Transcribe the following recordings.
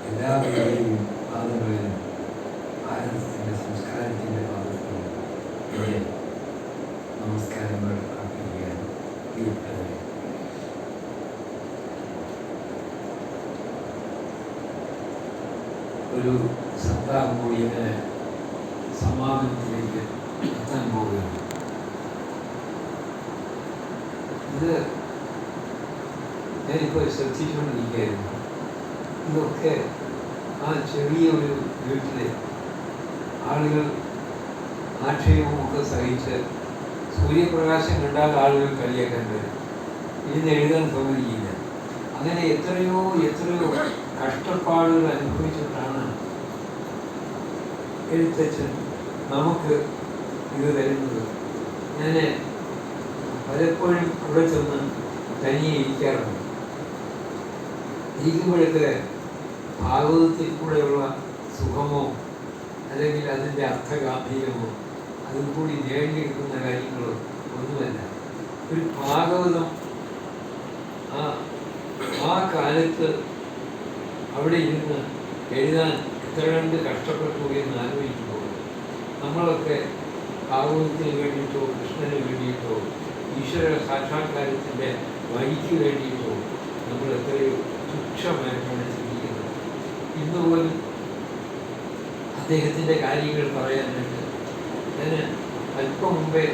എല്ലാവരുടെയും പാദങ്ങളിലും ഭാരതത്തിൻ്റെ സംസ്കാരത്തിൻ്റെ പാദത്തിലും ഇവിടെ നമസ്കാരങ്ങൾ അർപ്പിക്കുകയാണ്. പ്രിയപ്പെട്ടവരെ, ഒരു സപ്താഹം കൂടി ഇങ്ങനെ സമാപനത്തിലേക്ക് എത്താൻ പോവുകയാണ്. ഇത് ഞാനിപ്പോൾ ശ്രദ്ധിച്ചുകൊണ്ടിരിക്കുകയായിരുന്നു. ഇതൊക്കെ ആ ചെറിയ ഒരു വീട്ടിലെ ആളുകൾ ആക്ഷേപമൊക്കെ സഹിച്ച് സൂര്യപ്രകാശം കണ്ടാൽ ആളുകൾ കളിയാക്കാൻ വരും. ഇരുന്ന് എഴുതാൻ സമ്മതിക്കില്ല. അങ്ങനെ എത്രയോ കഷ്ടപ്പാടുകൾ അനുഭവിച്ചിട്ടാണ് എഴുത്തച്ഛൻ നമുക്ക് ഇത് തരുന്നത്. ഞാൻ പലപ്പോഴും അവിടെ ചെന്ന് തനിയെ ഇരിക്കാറുണ്ട്. ഇരിക്കുമ്പോഴൊക്കെ ഭാഗവതത്തിൽ കൂടെയുള്ള സുഖമോ അല്ലെങ്കിൽ അതിൻ്റെ അർത്ഥഗാംഭീര്യമോ അതിൽ കൂടി നേടിയെടുക്കുന്ന കാര്യങ്ങളോ ഒന്നുമല്ല. ഒരു ഭാഗവതം ആ കാലത്ത് അവിടെ ഇരുന്ന് എഴുതാൻ എത്ര കണ്ട് കഷ്ടപ്പെട്ടു എന്ന് ആലോചിക്കുമ്പോൾ നമ്മളൊക്കെ ഭാഗവതത്തിന് വേണ്ടിയിട്ടോ കൃഷ്ണന് വേണ്ടിയിട്ടോ ഈശ്വര സാക്ഷാത്കാരത്തിൻ്റെ വഴിക്ക് വേണ്ടിയിട്ടോ നമ്മൾ എത്രയോ തുച്ഛമായിട്ടാണ് ചിന്തിക്കുന്നത്. ഇന്നുപോലും അദ്ദേഹത്തിൻ്റെ കാര്യങ്ങൾ പറയാനായിട്ട് ഞാൻ അല്പം മുമ്പേ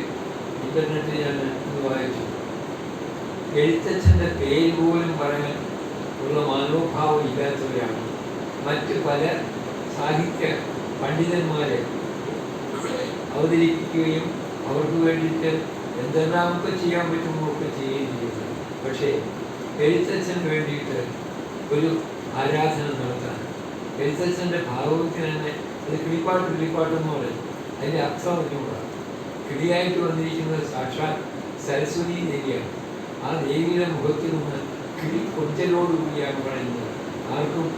ഇൻ്റർനെറ്റിൽ ഞാൻ ഇത് വായിച്ചു. എഴുത്തച്ഛൻ്റെ പേര് പോലും പറയാൻ ഉള്ള മനോഭാവം ഇല്ലാത്തവരാണ് മറ്റ് പല സാഹിത്യ പണ്ഡിതന്മാരെ അവതരിപ്പിക്കുകയും അവർക്ക് വേണ്ടിയിട്ട് എന്തെല്ലാമൊക്കെ ചെയ്യാൻ പറ്റുമോ ഒക്കെ ചെയ്യുകയും ചെയ്യുന്നത്. പക്ഷേ എഴുത്തച്ഛന് വേണ്ടിയിട്ട് ഒരു ആരാധന നടത്താൻ, എഴുത്തച്ഛൻ്റെ ഭാഗവത്തിന് തന്നെ അത് കിളിപ്പാട്ടെന്ന് പറയും. അതിൻ്റെ അർത്ഥം അറിഞ്ഞുകൂടാ. കിളിയായിട്ട് വന്നിരിക്കുന്നത് സാക്ഷാൽ സരസ്വതി ദേവിയാണ്. ആ ദേവിയുടെ മുഖത്തിൽ നിന്ന് കിളി കൊഞ്ചലോടുകൂടിയാണ് പറയുന്നത്. ആർക്കും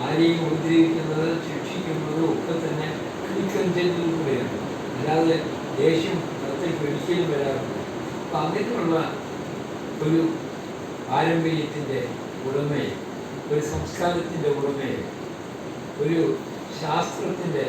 ആരെയും ഉപദ്രവിക്കുന്നത് ശിക്ഷിക്കുന്നതും ഒക്കെ തന്നെ കിളിക്കൊഞ്ചലിലൂടെയാണ്. അല്ലാതെ ദേഷ്യം അത്രയ്ക്ക് ഒരിക്കലും വരാറുണ്ട്. അപ്പം അങ്ങനെയുള്ള ഒരു പാരമ്പര്യത്തിൻ്റെ ഉടമയെ, ഒരു സംസ്കാരത്തിൻ്റെ ഉടമയെ, ഒരു ശാസ്ത്രത്തിൻ്റെ